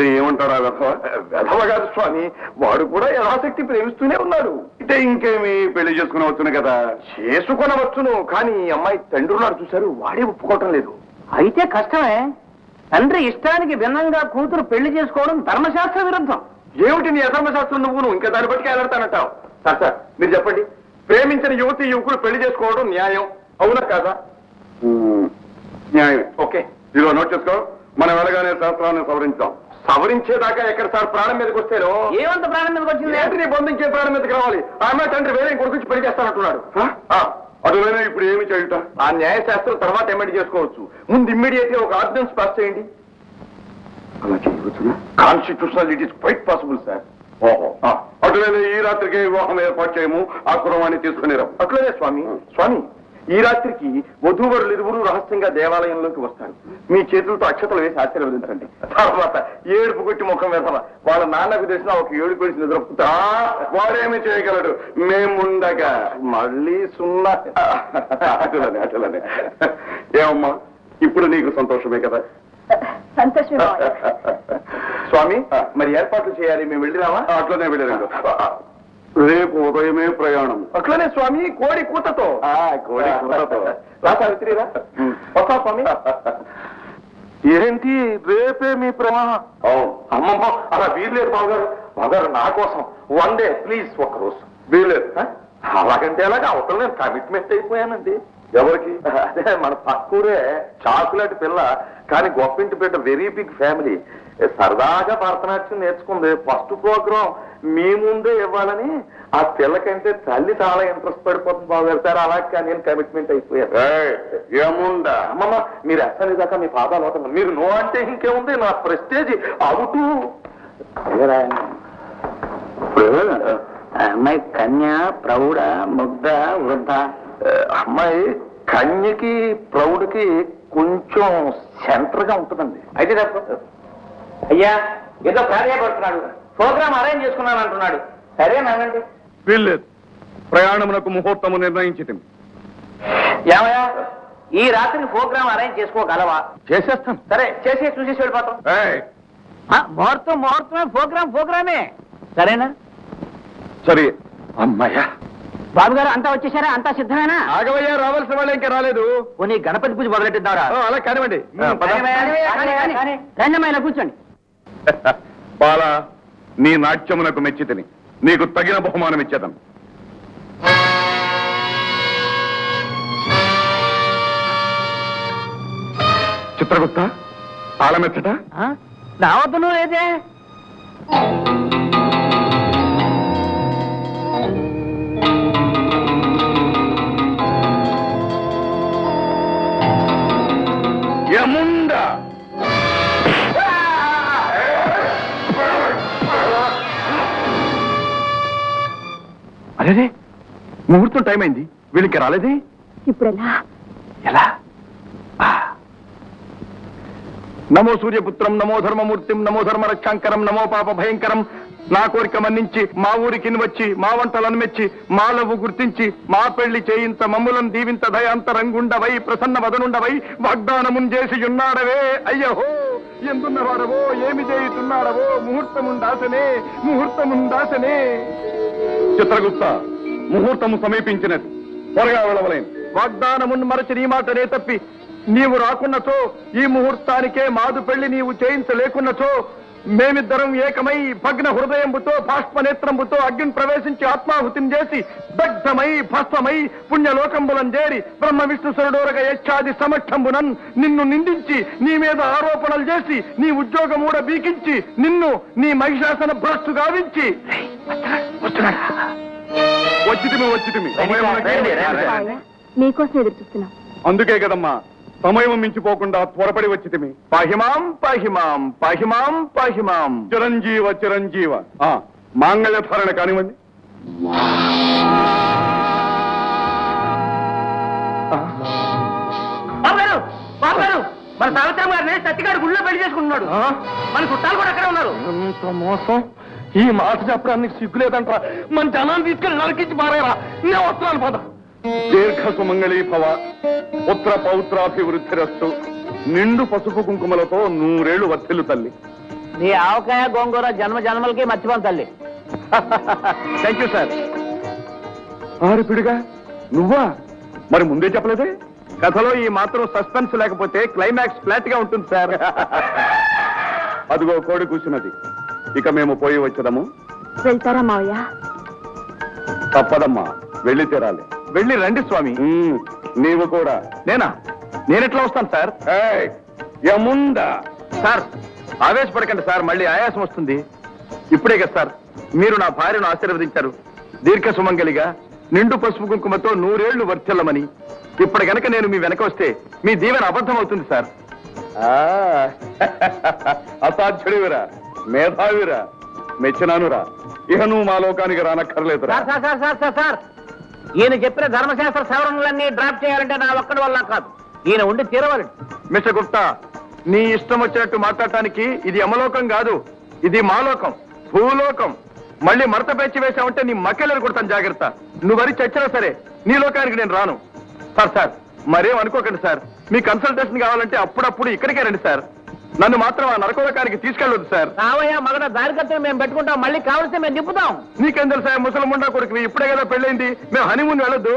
ఏమంటారా వెధవ కాదు స్వామి, వాడు కూడా యథాశక్తి ప్రేమిస్తూనే ఉన్నాడు. అంటే ఇంకేమి పెళ్లి చేసుకునవచ్చును కదా. చేసుకునవచ్చును, కానీ అమ్మాయి తండ్రి ఉన్నాడు చూశారు, వాడే ఒప్పుకోవటం లేదు. అయితే కష్టమే. తండ్రి ఇష్టానికి భిన్నంగా కూతురు పెళ్లి చేసుకోవడం ధర్మశాస్త్ర విరుద్ధం. ఏమిటి నీ అధర్మశాస్త్రం నువ్వు ఇంకా దాన్ని బట్టి వెళ్ళడతానంటావు? సార్ సార్ మీరు చెప్పండి, ప్రేమించిన యువతి యువకుడు పెళ్లి చేసుకోవడం న్యాయం అవునా కాదా? న్యాయం. ఓకే, ఇదిగో నోట్ చేసుకో. మనం వెళ్ళగానే శాస్త్రాన్ని సవరించాం. సవరించేదాకా ఎక్కడ సార్ ప్రాణం మీదకి వస్తేనో. ఏమంత ప్రాణం మీదకి వచ్చింది? ఏంటి నీ బంధించే ప్రాణం మీదకి రావాలి? ఆ అమ్మాయి తండ్రి వేరే కొడుకు పెళ్లి చేస్తానంటున్నాడు. అటువైనా ఇప్పుడు ఏమి చేయుట? ఆ న్యాయశాస్త్రం తర్వాత ఎమెండ్ చేసుకోవచ్చు. ముందు ఇమ్మీడియట్ గా ఒక ఆర్డినెన్స్ పాస్ చేయండి. అలా చేయవచ్చు. Constitutional it is quite possible sir. ఓహో, అటువైనా ఈ రాత్రికి వివాహం ఏర్పాటు చేయము, ఆ కుర్రవాణ్ణి తీసుకుని రా. అట్లనే స్వామి. స్వామి, ఈ రాత్రికి వధూవరులు ఇరువురు రహస్యంగా దేవాలయంలోకి వస్తారు. మీ చేతులతో అక్షతలు వేసి ఆశీర్వదించండి. తర్వాత ఏడుపు కొట్టి ముఖం వేసావా వాళ్ళ నాన్నకు తెలిసిన ఒక ఏడు కొడిసి నిద్రపుతా. వాడేమి చేయగలడు మేముండగా. మళ్ళీ సున్నా. అటులనే అటులనే. ఏమమ్మా, ఇప్పుడు నీకు సంతోషమే కదా? సంతోషమే. స్వామి, మరి ఏర్పాట్లు చేయాలి, మేము వెళ్ళినామా? అట్లనే వెళ్ళారు. రేపు ఉదయమే ప్రయాణం. అట్లనే స్వామి, కోడి కూతతో. కోడి కూతతో. రా సావిత్రిరా. వస్తా స్వామి. ఏంటి రేపే మీ ప్రయాణం? అమ్మమ్మ, అలా వీల్లేదు బావగారు. బావగారు నా కోసం 1 డే ప్లీజ్, ఒక్కరోజు వీల్లేదు. అలాగంటే అలాగే అవతల నేను కమిట్మెంట్ అయిపోయానండి. ఎవరికి? అదే మన పక్కూరే చాకులాంటి పిల్ల, కానీ గొప్పింటి బిడ్డ, వెరీ బిగ్ ఫ్యామిలీ. సరదాగా భరతనాట్యం నేర్చుకుంది. ఫస్ట్ ప్రోగ్రాం మీ ముందే ఇవ్వాలని ఆ పిల్లకంటే తల్లి చాలా ఇంట్రెస్ట్ పడిపోతుంది బాబు సార్. అలాగే నేను కమిట్మెంట్ అయిపోయాను. ఏముందా అమ్మమ్మ, మీరు అసలు దాకా మీ పాదాలు అవుతుంది. మీరు నో అంటే ఇంకేముంది, నా ప్రెస్టేజ్ అవుతూ. అమ్మాయి కన్య, ప్రౌఢ, ముగ్ధ, వృద్ధ? అమ్మాయి కన్యకి ప్రౌఢకి కొంచెం సెంటర్ గా ఉంటుందండి. అయితే తప్ప. అయ్యా, ఏదో కార్యపడుతున్నాడు, ప్రోగ్రామ్ అరేంజ్ చేసుకున్నాను అంటున్నాడు. సరేనానండి. వీల్లేదు, ప్రయాణమునకు ముహూర్తము నిర్ణయించింది. ఏమయ్యా, ఈ రాత్రి ప్రోగ్రామ్ అరేంజ్ చేసుకోగలవా? చేసేస్తాం. సరే, చేసి చూసేసి వెళ్ళిపోతాం. ముహూర్తమే, ప్రోగ్రామే. సరేనా? సరే. అమ్మాయ్యా, బాబు గారు అంతా వచ్చేసారా? అంతా సిద్ధమేనా? ఆగవయ్యా, రావాల్సిన వాళ్ళు ఇంకా రాలేదు. పోనీ గణపతి పూజ మొదలెట్టిద్దారా? అలా కానివ్వండి. రండమ్మాయిలా కూర్చోండి. బాలా, నీ నాట్యమునకు మెచ్చితిని, నీకు తగిన బహుమానం ఇచ్చేదను. చిత్రగుప్త, తాళమెచ్చట? నా వద్ద నువ్వు లేదే. ఏముందా? అదే ముహూర్తం టైం అయింది, వీళ్ళకి రాలేదే. ఇప్పుడెలా? ఎలా? నమో సూర్యపుత్రం, నమో ధర్మమూర్తిం, నమో ధర్మ రక్షాంకరం, నమో పాప భయంకరం. నా కోరిక మన్నించి మా ఊరికి వచ్చి మా వంటలను మెచ్చి మా లవ్వు గుర్తించి మా పెళ్లి చేయింత మమ్ములను దీవింత దయాంతరంగుండవై ప్రసన్న వదనుండవై వాగ్దానమున్ చేసి ఉన్నాడవే. అయ్యహో, ఎందున్నవాడవో, ఏమి చేయుతున్నాడవో, ముహూర్తముందాసనే. చిత్రగుప్త, ముహూర్తము సమీపించినది, త్వరగా వెళ్ళవలేను. వాగ్దానమున్ మరచి నీ మాటనే తప్పి నీవు రాకున్నచో ఈ ముహూర్తానికే మాదు పెళ్లి నీవు చేయించలేకున్నచో మేమిద్దరం ఏకమై భగ్న హృదయంబుతో బాష్పనేత్రంబుతో అగ్ని ప్రవేశించి ఆత్మాహుతిని చేసి దగ్ధమై భస్మమై పుణ్యలోకంబులం చేరి బ్రహ్మ విష్ణు సరుడోరగ యచ్చాది సమక్షంబునన్ నిన్ను నిందించి నీ మీద ఆరోపణలు చేసి నీ ఉద్యోగమూడ బీకించి నిన్ను నీ మహిషాసన భ్రష్టు గావించి వచ్చితిమి. మీకోసం ఎదురు చూస్తున్నాం. అందుకే కదమ్మా సమయం మించిపోకుండా త్వరపడి వచ్చితిమి. పాహిమాం పాహిమాం పాహిమాం పాహిమాం. చిరంజీవ చిరంజీవ. మాంగళ్యధారణ కానివ్వండి. మన సావిత్రం గారిని సత్తిగాడు గుళ్ళో పెళ్లి చేసుకుంటున్నాడు. మన చుట్టాలు కూడా అక్కడే ఉన్నారు. ఎంత మోసం! ఈ మాట చెప్పడానికి సిగ్గులేదంటారా? మన జనాన్ని తీసుకెళ్ళి నరికించి మారేరా. నేను వస్తున్నాను, పద. దీర్ఘ సుమంగళీ భవ, పుత్ర పౌత్రాభివృద్ధిరస్తు. నిండు పసుపు కుంకుమలతో 100 ఏళ్లు వర్ధిల్లు తల్లి. నీ ఆవకాయ గోంగూర జన్మ జన్మలకి మర్చిపోను తల్లి. Thank you sir. ఆరిపిడిగా నువ్వా? మరి ముందే చెప్పలేదే? కథలో ఈ మాత్రం సస్పెన్స్ లేకపోతే క్లైమాక్స్ ఫ్లాట్ గా ఉంటుంది సార్. అదిగో కోడి కూర్చున్నది. ఇక మేము పోయి వచ్చదము. వెళ్తారా మావయ్య? తప్పదమ్మా, వెళ్ళి తీరాలి. వెళ్ళి రండి స్వామి. నీవు కూడా. నేనెట్లా వస్తాను సార్? యముందా సార్, ఆవేశపడకండి సార్, మళ్ళీ ఆయాసం వస్తుంది. ఇప్పుడే కదా సార్ మీరు నా భార్యను ఆశీర్వదించారు, దీర్ఘ సుమంగలిగా నిండు పసుపు కుంకుమతో 100 ఏళ్లు వర్చెల్లమని. ఇప్పుడు గనక నేను మీ వెనక వస్తే మీ దీవెన అబద్ధం అవుతుంది సార్. అసాధ్యుడివిరా, మేధావిరా, మెచ్చినానురా. ఇక నువ్వు మా లోకానికి రానక్కర్లేదురా. సార్ ఈయన చెప్పిన ధర్మశాస్త్ర సవరణలన్నీ డ్రాప్ చేయాలంటే నా ఒక్కడి వల్ల కాదు, ఈయన ఉండి తీరవాలి. మిస్టర్ గుప్తా, నీ ఇష్టం వచ్చినట్టు మాట్లాడటానికి ఇది యమలోకం కాదు, ఇది మాలోకం, భూలోకం. మళ్ళీ మడత పెంచి వేశావంటే నీ మక్కెలను కొడతాను, జాగ్రత్త. నువ్వు వరి చచ్చినా సరే నీ లోకానికి నేను రాను. సార్ మరేం అనుకోకండి సార్, మీ కన్సల్టేషన్ కావాలంటే అప్పుడప్పుడు ఇక్కడికే రండి సార్. నన్ను మాత్రం ఆ నరకోలోకానికి తీసుకెళ్ళొద్దు సార్. రావయ్యా మగడ దారికత్వం మేము పెట్టుకుంటాం, మళ్ళీ కావలిస్తే మేము దిప్పుతాం. నీకేం తెలుసా ముసలముండా కొడుకు, ఇప్పుడే కదా పెళ్ళైంది, మేము హనీమూన్ వెళ్ళొద్దు.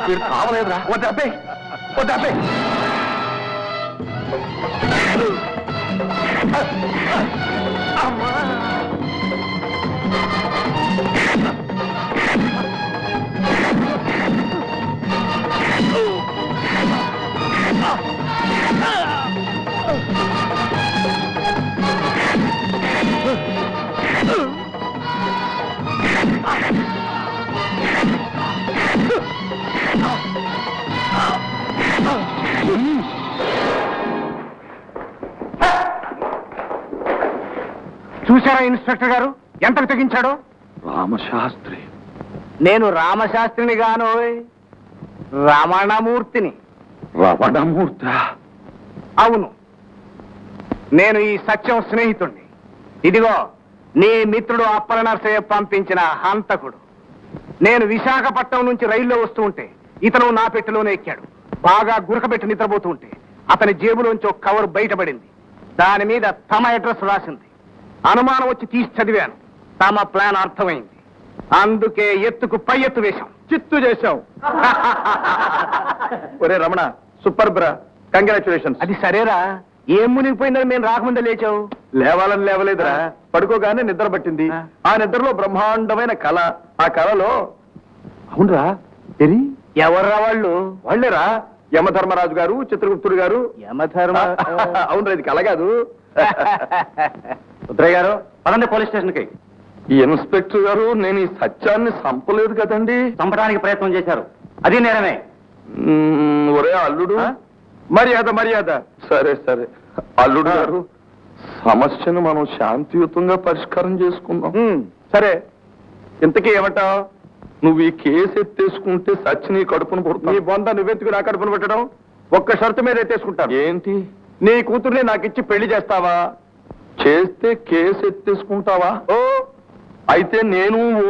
మీరు కావలేదురా. వద్దే చూశారా ఇన్స్పెక్టర్ గారు ఎంతకు తెగించాడో? రామశాస్త్రి. నేను రామశాస్త్రిని గాను, రమణమూర్తిని. రమణమూర్తి? అవును, నేను ఈ సత్యం స్నేహితుణ్ణి. ఇదిగో నీ మిత్రుడు అప్పల నరసయ్య పంపించిన హంతకుడు. నేను విశాఖపట్నం నుంచి రైల్లో వస్తూ ఉంటే ఇతను నా పెట్టెలోనే ఎక్కాడు. బాగా గురకబెట్టి నిద్రపోతూ ఉంటే అతని జేబులోంచి ఒక కవర్ బయటపడింది. దాని మీద తమ అడ్రస్ రాసింది. అనుమానం వచ్చి తీసి చదివాను. తమ ప్లాన్ అర్థమైంది. అందుకే ఎత్తుకు పై ఎత్తు వేశాం, చిత్తు చేశాం. ఒరే రమణ, సూపర్ బ్రా, కంగ్రాచులేషన్స్. అది సరేరా, ఏం మునిగిపోయిందని మేము రాకముందే లేచావు? లేవాలని లేవలేదురా, పడుకోగానే నిద్ర పట్టింది. ఆ నిద్రలో బ్రహ్మాండమైన కళ. ఆ కళలో అవునరా, ఎవర్రా వాళ్ళు? వాళ్ళేరా, యమధర్మరాజు గారు, చిత్రగుప్తుడు గారు. యమధర్మ? అవునరా, ఇది కళ కాదు. ఉత్తరయ్య గారు, పదండి పోలీస్ స్టేషన్కి. ఈ ఇన్స్పెక్టర్ గారు, నేను ఈ సత్యాన్ని చంపలేదు కదండి. చంపడానికి ప్రయత్నం చేశారు, అది నేరమే. ఒరే అల్లుడు, మర్యాద. సరే అల్లుడు గారు, సమస్యను మనం శాంతియుతంగా పరిష్కారం చేసుకుందాం. సరే, ఇంతకీ ఏమంటావు? నువ్వు ఈ కేసు ఎత్తేసుకుంటే సచ్చి నీ కడుపును పుడతావు. నీ బొంద నువ్వెత్తుకు నా కడుపును పెట్టడం? ఒక్క షరతు మీద ఎత్తేసుకుంటాను. ఏంటి? నీ కూతుర్ని నాకిచ్చి పెళ్లి చేస్తావా? చేస్తే కేసు ఎత్తేసుకుంటావా? ఓ అయితే నేను ఓ